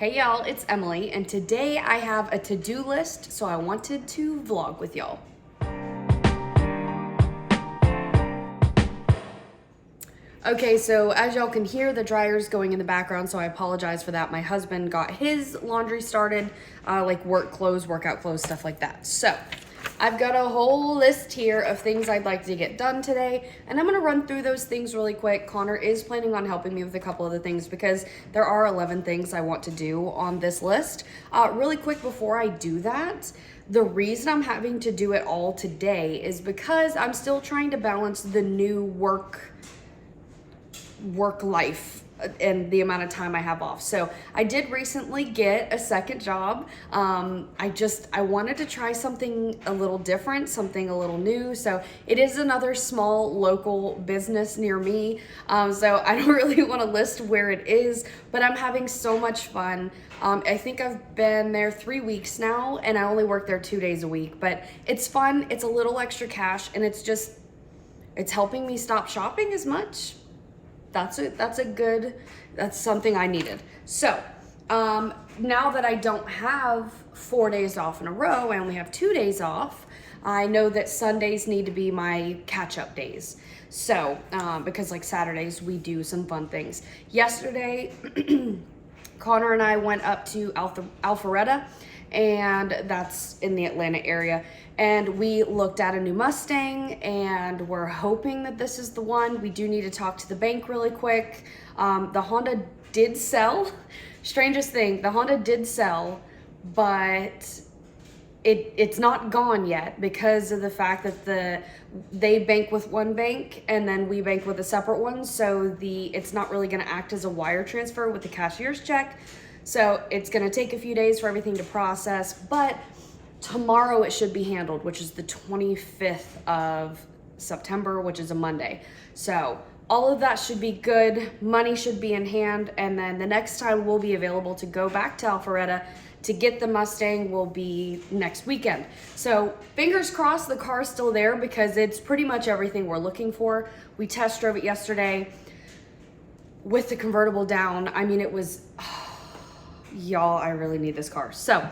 Hey y'all, it's Emily, and today I have a to-do list, so I wanted to vlog with y'all. Okay, so as y'all can hear, the dryer's going in the background, so I apologize for that. My husband got his laundry started, like work clothes, workout clothes, stuff like that. So I've got a whole list here of things I'd like to get done today, and I'm gonna run through those things really quick. Connor is planning on helping me with a couple of the things because there are 11 things I want to do on this list. Really quick before I do that, the reason I'm having to do it all today is because I'm still trying to balance the new work life and the amount of time I have off. So I did recently get a second job. I wanted to try something a little different, something a little new. So it is another small local business near me. So I don't really want to list where it is, but I'm having so much fun. I think I've been there 3 weeks now and I only work there 2 days a week, but it's fun. It's a little extra cash and it's helping me stop shopping as much. That's something I needed. So now that I don't have 4 days off in a row, I only have 2 days off. I know that Sundays need to be my catch-up days. So because like Saturdays we do some fun things. Yesterday Connor and I went up to Alpharetta, and that's in the Atlanta area, and we looked at a new Mustang and we're hoping that this is the one. We do need to talk to the bank really quick. The Honda did sell. Strangest thing, the Honda did sell, but it's not gone yet because of the fact that they bank with one bank and then we bank with a separate one, so it's not really going to act as a wire transfer with the cashier's check. So it's going to take a few days for everything to process, but tomorrow it should be handled, which is the 25th of September, which is a Monday. So all of that should be good. Money should be in hand, and then the next time we'll be available to go back to Alpharetta to get the Mustang will be next weekend. So fingers crossed the car's still there because it's pretty much everything we're looking for. We test drove it yesterday with the convertible down. I mean, it was, y'all, I really need this car. So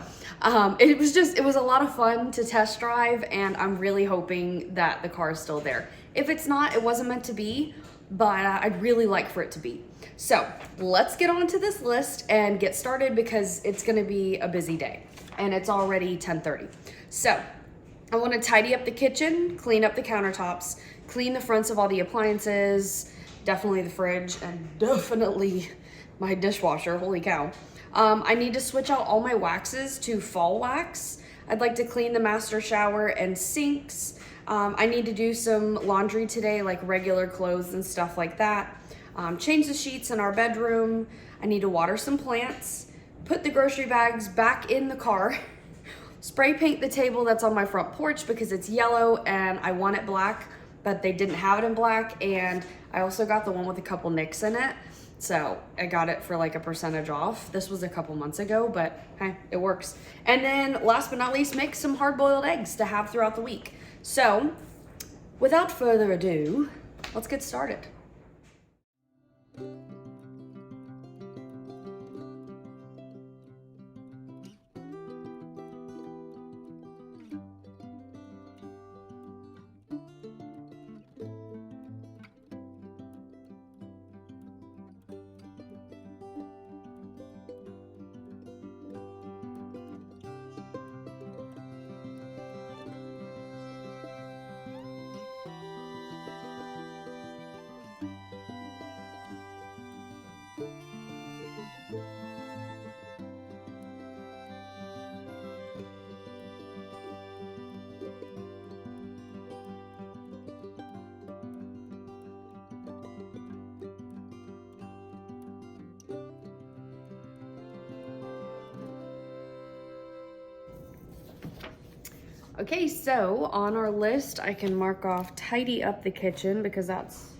it was a lot of fun to test drive, and I'm really hoping that the car is still there. If it's not, it wasn't meant to be, but I'd really like for it to be. So let's get on to this list and get started because it's gonna be a busy day and it's already 10:30. So I wanna tidy up the kitchen, clean up the countertops, clean the fronts of all the appliances, definitely the fridge, and definitely my dishwasher, holy cow. I need to switch out all my waxes to fall wax. I'd like to clean the master shower and sinks. I need to do some laundry today, like regular clothes and stuff like that. Change the sheets in our bedroom. I need to water some plants, put the grocery bags back in the car, spray paint the table that's on my front porch because it's yellow and I want it black, but they didn't have it in black. And I also got the one with a couple nicks in it. So I got it for like a percentage off. This was a couple months ago, but hey, it works. And then last but not least, make some hard-boiled eggs to have throughout the week. So without further ado, let's get started. Okay, so on our list, I can mark off tidy up the kitchen because that's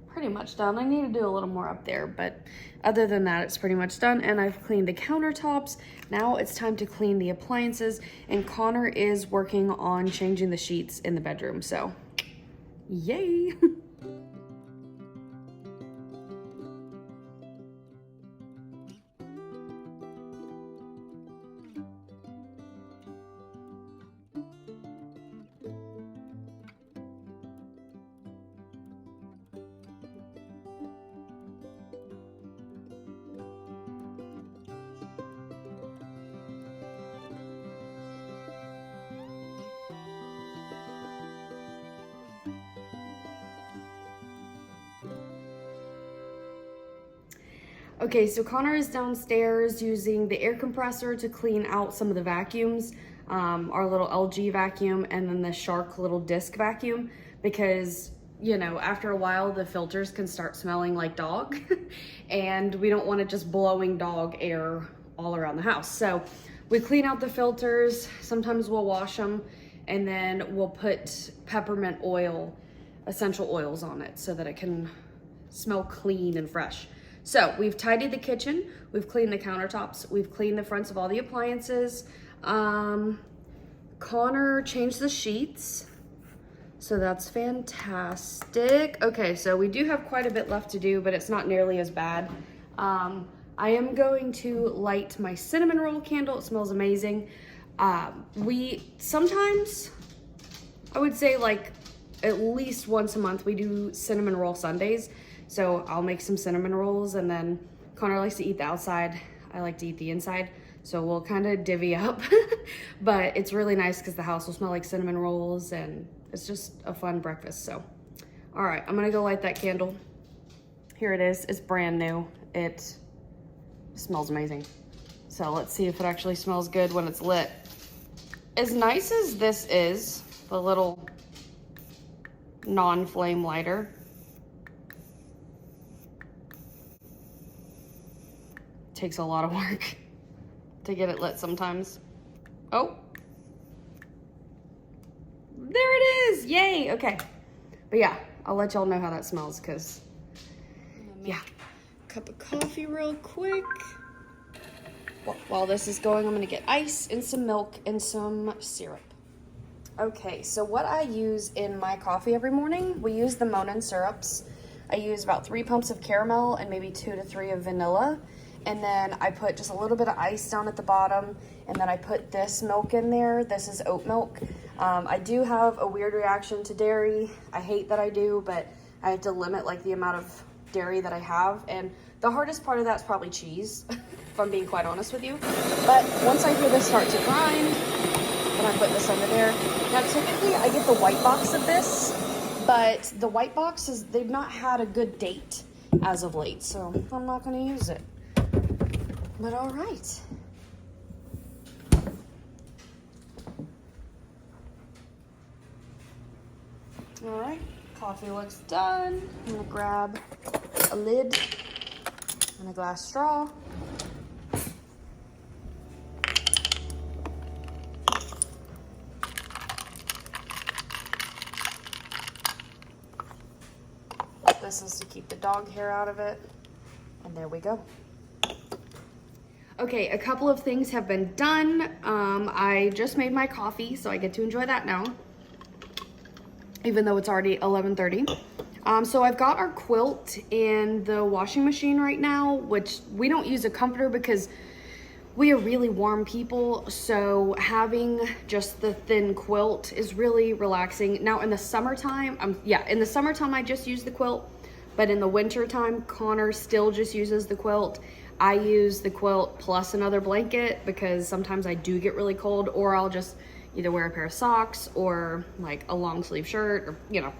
pretty much done. I need to do a little more up there, but other than that, it's pretty much done. And I've cleaned the countertops. Now it's time to clean the appliances, and Connor is working on changing the sheets in the bedroom, so yay. Okay, so Connor is downstairs using the air compressor to clean out some of the vacuums, our little LG vacuum and then the Shark little disc vacuum, because, you know, after a while the filters can start smelling like dog and we don't want it just blowing dog air all around the house. So we clean out the filters, sometimes we'll wash them, and then we'll put peppermint oil, essential oils on it so that it can smell clean and fresh. So we've tidied the kitchen, we've cleaned the countertops, we've cleaned the fronts of all the appliances. Connor changed the sheets, so that's fantastic. Okay, so we do have quite a bit left to do, but it's not nearly as bad. I am going to light my cinnamon roll candle. It smells amazing. We sometimes, I would say like at least once a month, we do cinnamon roll Sundays. So I'll make some cinnamon rolls, and then Connor likes to eat the outside. I like to eat the inside. So we'll kind of divvy up, but it's really nice because the house will smell like cinnamon rolls and it's just a fun breakfast. So, all right, I'm gonna go light that candle. Here it is, it's brand new. It smells amazing. So let's see if it actually smells good when it's lit. As nice as this is, the little non-flame lighter, takes a lot of work to get it lit sometimes. Oh, there it is, yay, okay. But yeah, I'll let y'all know how that smells, because yeah. Cup of coffee real quick. While this is going, I'm gonna get ice and some milk and some syrup. Okay, so what I use in my coffee every morning, we use the Monin syrups. I use about 3 pumps of caramel and maybe 2 to 3 of vanilla. And then I put just a little bit of ice down at the bottom, and then I put this milk in there. This is oat milk. I do have a weird reaction to dairy. I hate that I do, but I have to limit like the amount of dairy that I have. And the hardest part of that is probably cheese, if I'm being quite honest with you. But once I hear this start to grind, then I put this under there. Now typically I get the white box of this, but the white box they've not had a good date as of late, so I'm not gonna use it. But all right. All right, coffee looks done. I'm gonna grab a lid and a glass straw. This is to keep the dog hair out of it. And there we go. Okay, a couple of things have been done. I just made my coffee, so I get to enjoy that now, even though it's already 11:30. So I've got our quilt in the washing machine right now, which we don't use a comforter because we are really warm people. So having just the thin quilt is really relaxing. Now in the summertime, in the summertime I just use the quilt, but in the wintertime, Connor still just uses the quilt. I use the quilt plus another blanket because sometimes I do get really cold, or I'll just either wear a pair of socks or like a long sleeve shirt, or, you know.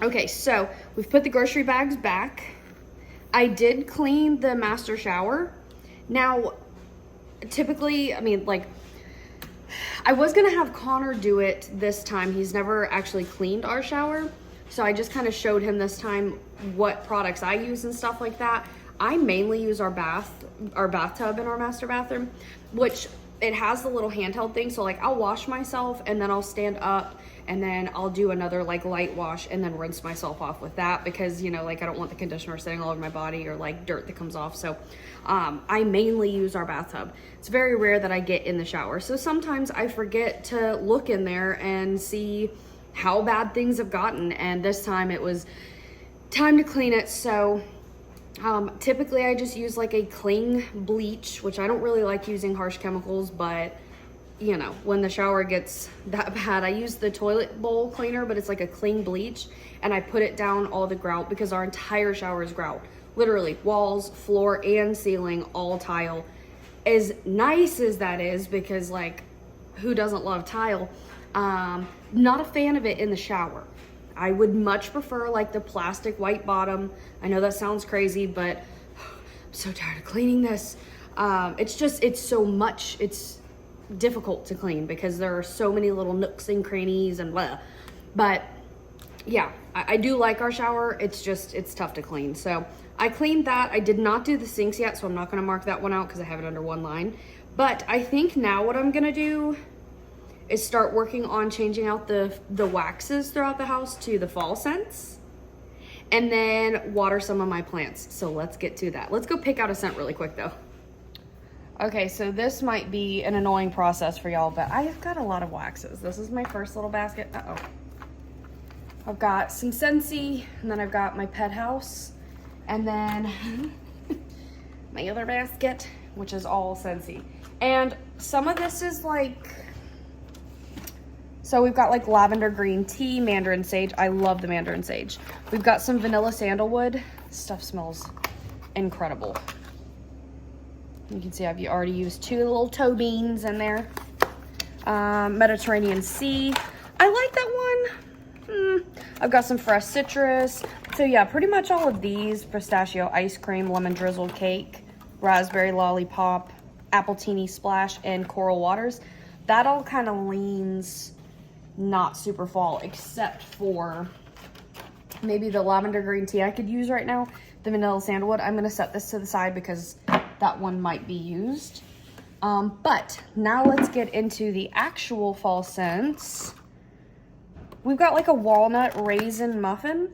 Okay, so we've put the grocery bags back. I did clean the master shower. Now, typically, I mean, like, I was gonna have Connor do it this time. He's never actually cleaned our shower. So I just kind of showed him this time what products I use and stuff like that. I mainly use our bathtub in our master bathroom, which it has the little handheld thing. So like I'll wash myself and then I'll stand up and then I'll do another like light wash and then rinse myself off with that, because, you know, like I don't want the conditioner sitting all over my body or like dirt that comes off. So I mainly use our bathtub. It's very rare that I get in the shower. So sometimes I forget to look in there and see how bad things have gotten. And this time it was time to clean it. So typically I just use like a cling bleach, which I don't really like using harsh chemicals, but you know, when the shower gets that bad, I use the toilet bowl cleaner, but it's like a cling bleach, and I put it down all the grout because our entire shower is grout. Literally walls, floor, and ceiling, all tile. As nice as that is, because like, who doesn't love tile? Not a fan of it in the shower. I would much prefer like the plastic white bottom. I know that sounds crazy, but I'm so tired of cleaning this. It's so much. It's difficult to clean because there are so many little nooks and crannies and blah. But yeah, I do like our shower. It's tough to clean. So I cleaned that. I did not do the sinks yet, so I'm not gonna mark that one out because I have it under one line. But I think now what I'm gonna do is start working on changing out the waxes throughout the house to the fall scents, and then water some of my plants. So let's get to that. Let's go pick out a scent really quick though. Okay, so this might be an annoying process for y'all, but I've got a lot of waxes. This is my first little basket. Uh-oh. I've got some Scentsy, and then I've got my Pet House, and then my other basket, which is all Scentsy. And some of this is like, so we've got like lavender green tea, mandarin sage. I love the mandarin sage. We've got some vanilla sandalwood. This stuff smells incredible. You can see I've already used 2 little toe beans in there. Mediterranean Sea. I like that one. I've got some fresh citrus. So yeah, pretty much all of these: pistachio ice cream, lemon drizzled cake, raspberry lollipop, apple teeny splash, and coral waters. That all kind of leans not super fall, except for maybe the lavender green tea I could use right now. The vanilla sandalwood, I'm gonna set this to the side because that one might be used. But now let's get into the actual fall scents. We've got like a walnut raisin muffin.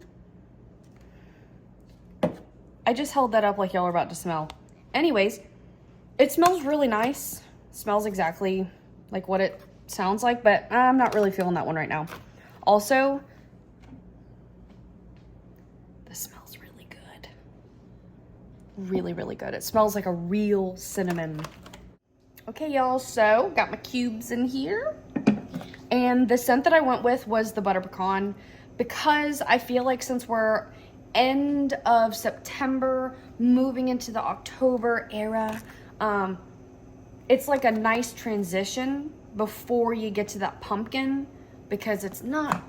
I just held that up like y'all are about to smell. Anyways, it smells really nice. It smells exactly like what it sounds like, but I'm not really feeling that one right now. Also, this smells really good. Really, really good. It smells like a real cinnamon. Okay, y'all, so got my cubes in here. And the scent that I went with was the butter pecan, because I feel like since we're end of September, moving into the October era, it's like a nice transition before you get to that pumpkin, because it's not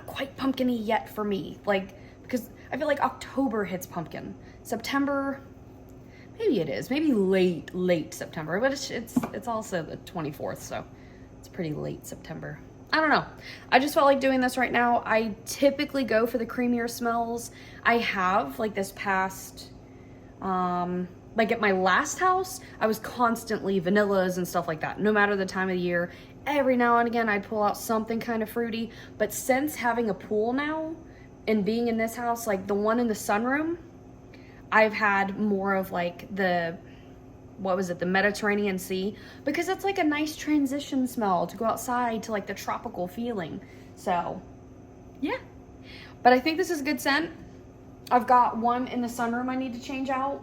quite pumpkin-y yet for me. Like, because I feel like October hits pumpkin. September, maybe it is, maybe late September, but it's also the 24th, so it's pretty late September. I don't know. I just felt like doing this right now. I typically go for the creamier smells. I have, like this past, like at my last house, I was constantly vanillas and stuff like that. No matter the time of the year, every now and again I'd pull out something kind of fruity. But since having a pool now and being in this house, like the one in the sunroom, I've had more of like the, what was it, the Mediterranean Sea, because it's like a nice transition smell to go outside to like the tropical feeling. So yeah, but I think this is a good scent. I've got one in the sunroom I need to change out.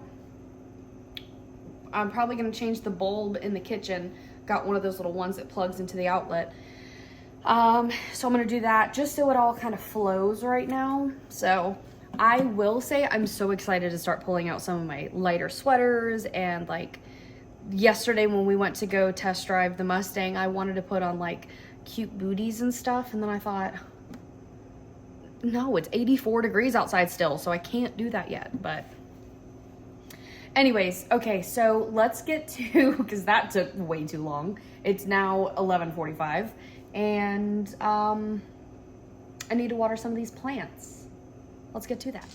I'm probably going to change the bulb in the kitchen. Got one of those little ones that plugs into the outlet. So I'm going to do that just so it all kind of flows right now. So I will say I'm so excited to start pulling out some of my lighter sweaters, and like yesterday when we went to go test drive the Mustang, I wanted to put on like cute booties and stuff, and then I thought, no, it's 84 degrees outside still, so I can't do that yet. But anyways, okay, so let's get to, because that took way too long. It's now 11:45, and I need to water some of these plants. Let's get to that.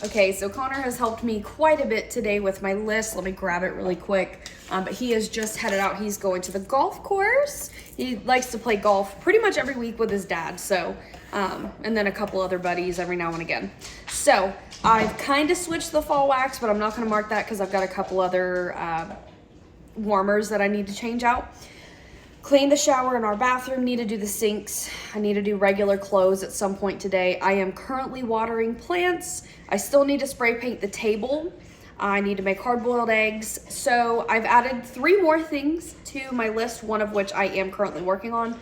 Okay, so Connor has helped me quite a bit today with my list. Let me grab it really quick. But he has just headed out. He's going to the golf course. He likes to play golf pretty much every week with his dad. So, and then a couple other buddies every now and again. So I've kind of switched the fall wax, but I'm not gonna mark that because I've got a couple other warmers that I need to change out. Clean the shower in our bathroom, need to do the sinks. I need to do regular clothes at some point today. I am currently watering plants. I still need to spray paint the table. I need to make hard-boiled eggs. So I've added 3 more things to my list, one of which I am currently working on.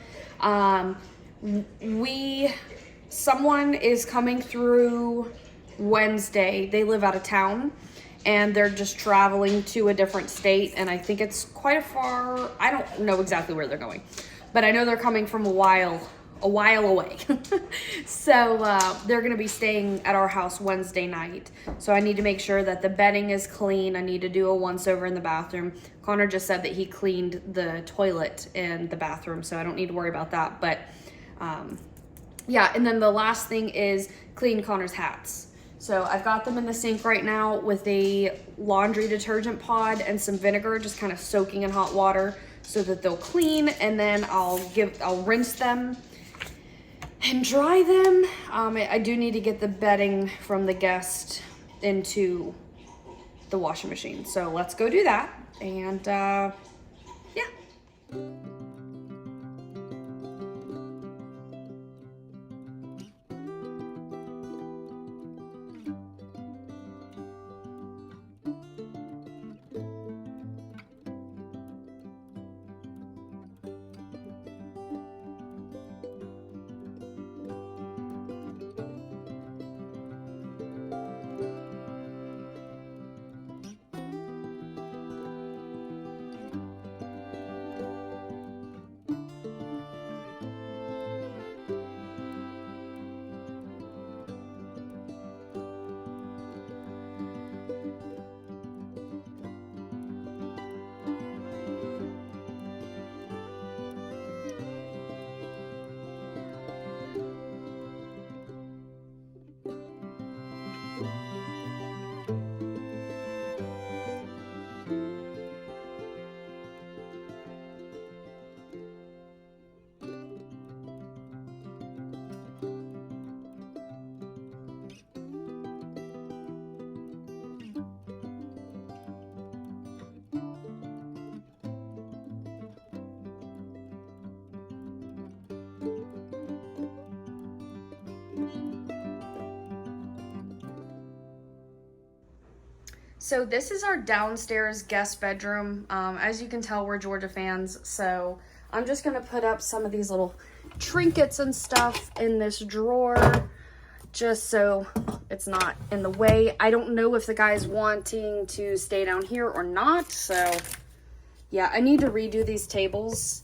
Someone is coming through Wednesday. They live out of town, and they're just traveling to a different state, and I think it's quite a far, I don't know exactly where they're going, but I know they're coming from a while a while away. So they're gonna be staying at our house Wednesday night. So I need to make sure that the bedding is clean. I need to do a once over in the bathroom. Connor just said that he cleaned the toilet in the bathroom, so I don't need to worry about that. But yeah, and then the last thing is clean Connor's hats. So I've got them in the sink right now with a laundry detergent pod and some vinegar, just kind of soaking in hot water so that they'll clean, and then I'll rinse them and dry them. I do need to get the bedding from the guest into the washing machine. So let's go do that. And yeah. So this is our downstairs guest bedroom. As you can tell, we're Georgia fans, so I'm just gonna put up some of these little trinkets and stuff in this drawer just so it's not in the way. I don't know if the guy's wanting to stay down here or not, so yeah, I need to redo these tables.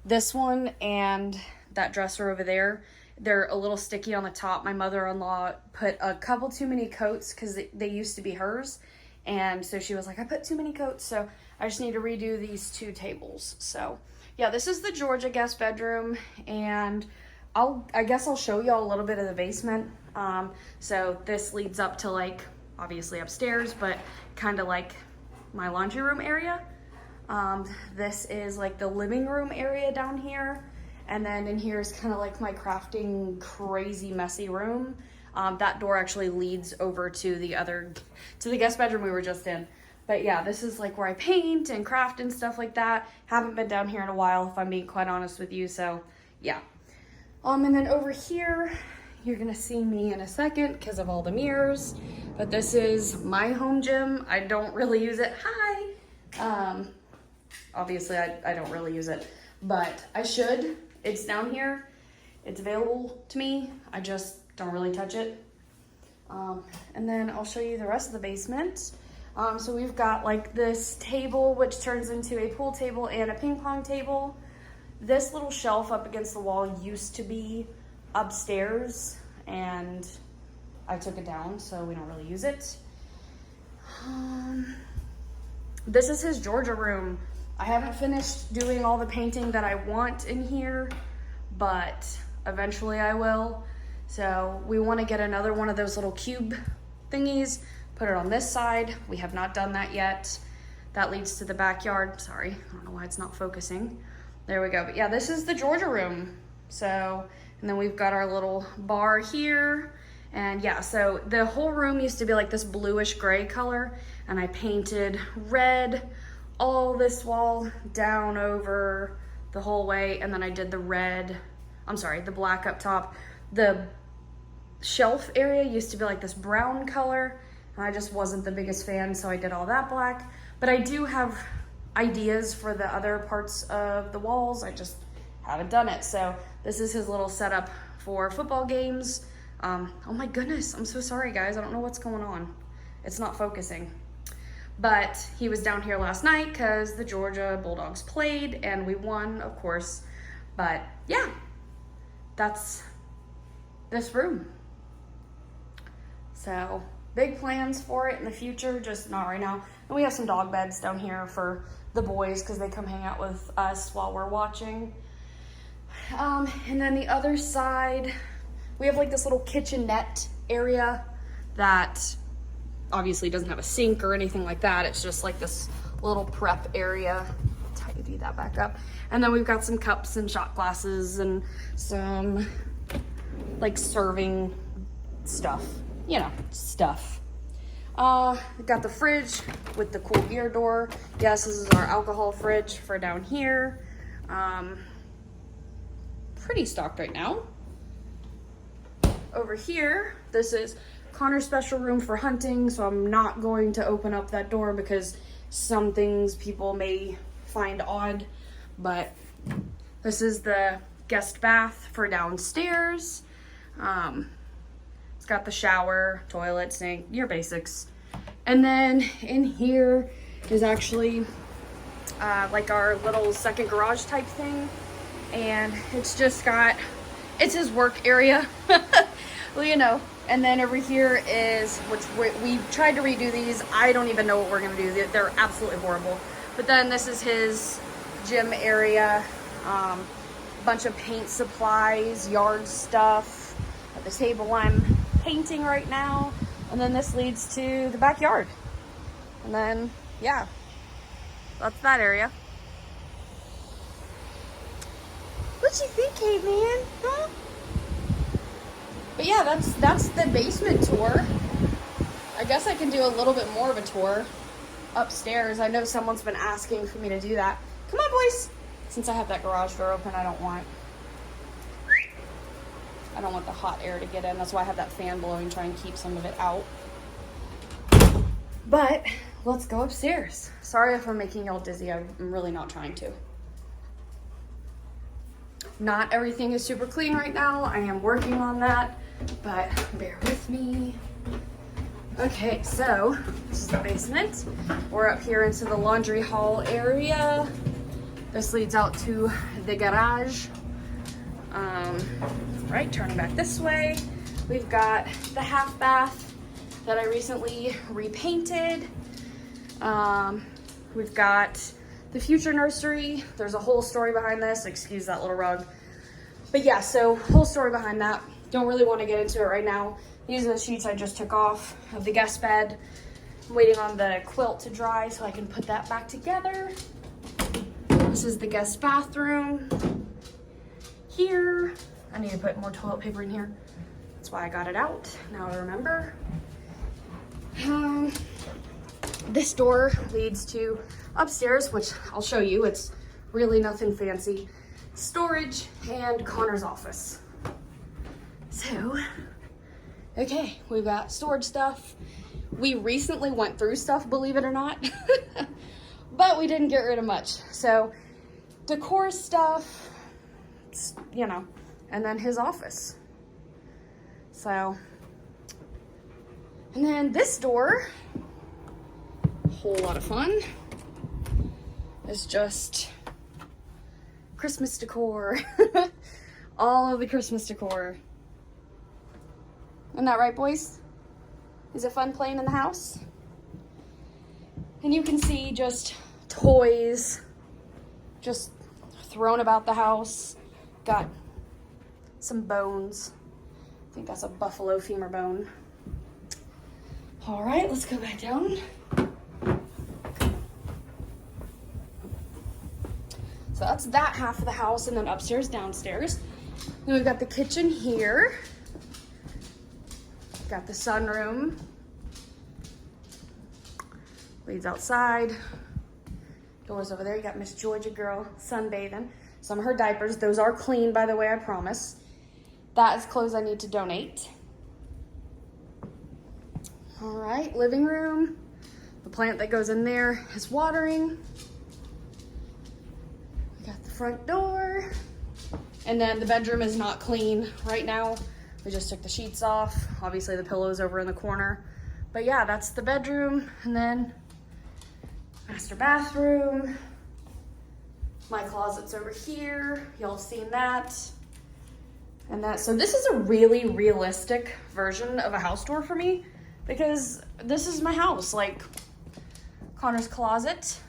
This one and that dresser over there, they're a little sticky on the top. My mother-in-law put a couple too many coats because they used to be hers. And so she was like, I put too many coats, so I just need to redo these two tables. So yeah, this is the Georgia guest bedroom, and I guess I'll show y'all a little bit of the basement. So this leads up to, like, obviously upstairs, but kind of like my laundry room area. This is like the living room area down here. And then in here is kind of like my crafting crazy messy room. That door actually leads over to the guest bedroom we were just in. But yeah, this is like where I paint and craft and stuff like that. Haven't been down here in a while, if I'm being quite honest with you, so yeah. And then over here, you're gonna see me in a second because of all the mirrors. But this is my home gym. I don't really use it. Hi! Obviously I don't really use it, but I should. It's down here. It's available to me. I just don't really touch it. And then I'll show you the rest of the basement. So we've got like this table, which turns into a pool table and a ping pong table. This little shelf up against the wall used to be upstairs, and I took it down, so we don't really use it. This is his Georgia room. I haven't finished doing all the painting that I want in here, but eventually I will. So we want to get another one of those little cube thingies, put it on this side. We have not done that yet. That leads to the backyard. Sorry, I don't know why it's not focusing. There we go. But yeah, this is the Georgia room. So, and then we've got our little bar here. And yeah, so the whole room used to be like this bluish gray color, and I painted red all this wall down over the whole way, and then I did the black up top. The shelf area used to be like this brown color, and I just wasn't the biggest fan, so I did all that black. But I do have ideas for the other parts of the walls. I just haven't done it. So this is his little setup for football games. Oh my goodness, I'm so sorry guys. I don't know what's going on. It's not focusing. But he was down here last night because the Georgia Bulldogs played and we won, of course. But yeah, that's this room. So big plans for it in the future, just not right now. And we have some dog beds down here for the boys because they come hang out with us while we're watching. And then the other side, we have like this little kitchenette area that obviously doesn't have a sink or anything like that. It's just like this little prep area. Tidy that back up. And then we've got some cups and shot glasses and some like serving stuff, you know, stuff. We got the fridge with the cool beer door. Yes, this is our alcohol fridge for down here. Pretty stocked right now. Over here, this is Connor's special room for hunting, so I'm not going to open up that door because some things people may find odd, but this is the guest bath for downstairs. It's got the shower, toilet, sink, your basics. And then in here is actually like our little second garage type thing. And it's just got, it's his work area. Well, you know. And then over here is, which we tried to redo these. I don't even know what we're gonna do. They're absolutely horrible. But then this is his gym area. Bunch of paint supplies, yard stuff. At the table I'm painting right now. And then this leads to the backyard. And then, yeah, that's that area. What you think, caveman? Huh? But yeah, that's the basement tour. I guess I can do a little bit more of a tour upstairs. I know someone's been asking for me to do that. Come on, boys. Since I have that garage door open, I don't want the hot air to get in. That's why I have that fan blowing, try and keep some of it out. But let's go upstairs. Sorry if I'm making y'all dizzy. I'm really not trying to. Not everything is super clean right now. I am working on that, but bear with me. Okay, so this is the basement. We're up here into the laundry hall area. This leads out to the garage. Right, turning back this way. We've got the half bath that I recently repainted. We've got the future nursery. There's a whole story behind this. Excuse that little rug. But yeah, so whole story behind that. Don't really want to get into it right now. These are the sheets I just took off of the guest bed. I'm waiting on the quilt to dry so I can put that back together. This is the guest bathroom. Here, I need to put more toilet paper in here. That's why I got it out. Now I remember. This door leads to upstairs, which I'll show you. It's really nothing fancy. Storage and Connor's office. So, okay, we've got storage stuff. We recently went through stuff, believe it or not, but we didn't get rid of much. So, decor stuff, you know, and then his office. So, and then this door, whole lot of fun. It's just Christmas decor. All of the Christmas decor. Isn't that right, boys? Is it fun playing in the house? And you can see just toys just thrown about the house. Got some bones. I think that's a buffalo femur bone. All right, let's go back down. So that's that half of the house, and then upstairs, downstairs. Then we've got the kitchen here. Got the sunroom. Leads outside. Doors over there. You got Miss Georgia girl sunbathing. Some of her diapers. Those are clean, by the way, I promise. That is clothes I need to donate. All right, living room. The plant that goes in there is watering. We got the front door. And then the bedroom is not clean right now. We just took the sheets off. Obviously the pillow's over in the corner. But yeah, that's the bedroom. And then master bathroom. My closet's over here. Y'all seen that. So this is a really realistic version of a house tour for me because this is my house, like Connor's closet.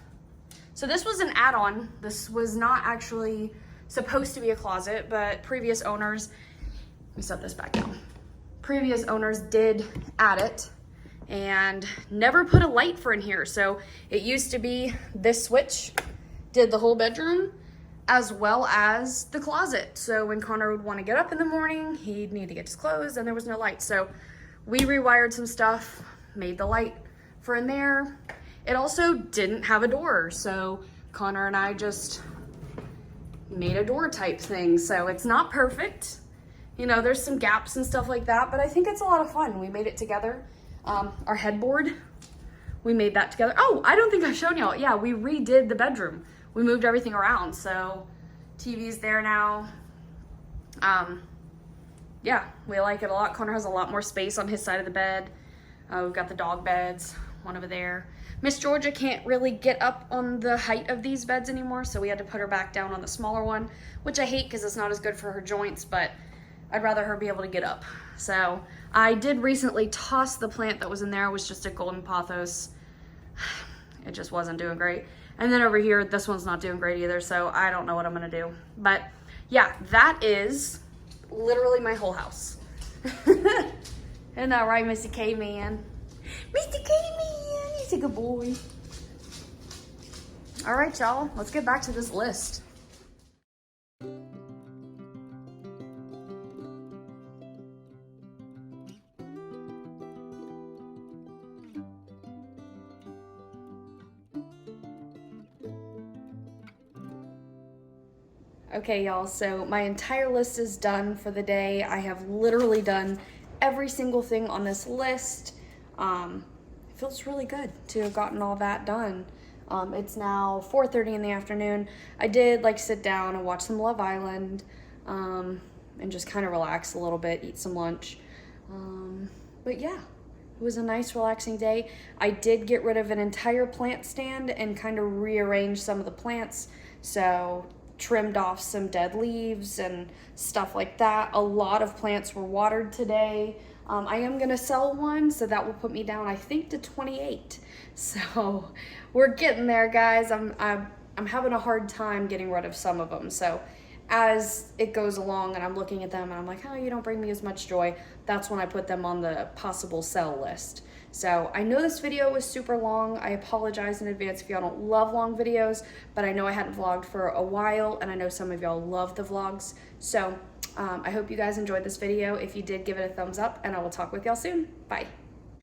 So this was an add-on. This was not actually supposed to be a closet, but previous owners, let me set this back down. Previous owners did add it and never put a light for in here. So it used to be this switch did the whole bedroom as well as the closet. So when Connor would want to get up in the morning, he'd need to get his clothes and there was no light. So we rewired some stuff, made the light for in there. It also didn't have a door. So Connor and I just made a door type thing. So it's not perfect. You know, there's some gaps and stuff like that, but I think it's a lot of fun. We made it together. Our headboard, we made that together. Oh, I don't think I've shown y'all. Yeah, we redid the bedroom. We moved everything around. So TV's there now. Yeah, we like it a lot. Connor has a lot more space on his side of the bed. We've got the dog beds, one over there. Miss Georgia can't really get up on the height of these beds anymore, so we had to put her back down on the smaller one, which I hate because it's not as good for her joints, but I'd rather her be able to get up. So I did recently toss the plant that was in there. It was just a golden pothos. It just wasn't doing great. And then over here, this one's not doing great either, so I don't know what I'm gonna do. But yeah, that is literally my whole house. Isn't that right, Mr. K-Man? Mr. K-Man, he's a good boy. All right, y'all, let's get back to this list. Okay, y'all, so my entire list is done for the day. I have literally done every single thing on this list. It feels really good to have gotten all that done. It's now 4:30 in the afternoon. I did like sit down and watch some Love Island and just kind of relax a little bit, eat some lunch. But yeah, it was a nice relaxing day. I did get rid of an entire plant stand and kind of rearrange some of the plants. So trimmed off some dead leaves and stuff like that. A lot of plants were watered today. I am gonna sell one, so that will put me down, I think, to 28. So we're getting there, guys. I'm having a hard time getting rid of some of them. So as it goes along and I'm looking at them and I'm like, oh, you don't bring me as much joy, that's when I put them on the possible sell list. So I know this video was super long. I apologize in advance if y'all don't love long videos, but I know I hadn't vlogged for a while and I know some of y'all love the vlogs. So I hope you guys enjoyed this video. If you did, give it a thumbs up and I will talk with y'all soon. Bye.